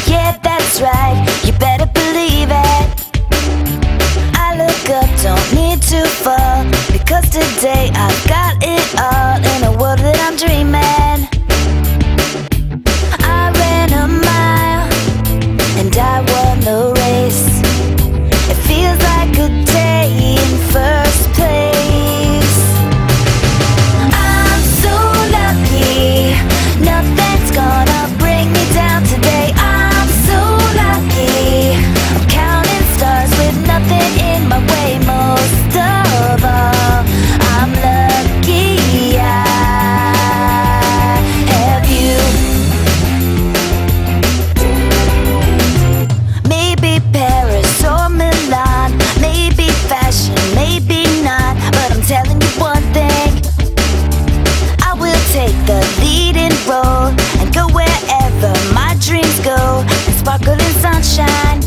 Yeah, that's right, you better believe it. I look up, don't need to fall, because today I've got it all in a world that I'm dreaming. I ran a mile and I won the race. It feels like a day in first place. I'm so lucky, nothing's gonna bring me down today. I'm so lucky, I'm counting stars with nothing in my way. Most of all, I'm lucky I have you. Maybe Paris or Milan, maybe fashion, maybe not, but I'm telling you one thing, I will take the leading role and go wherever my dreams go and sparkle in sunshine.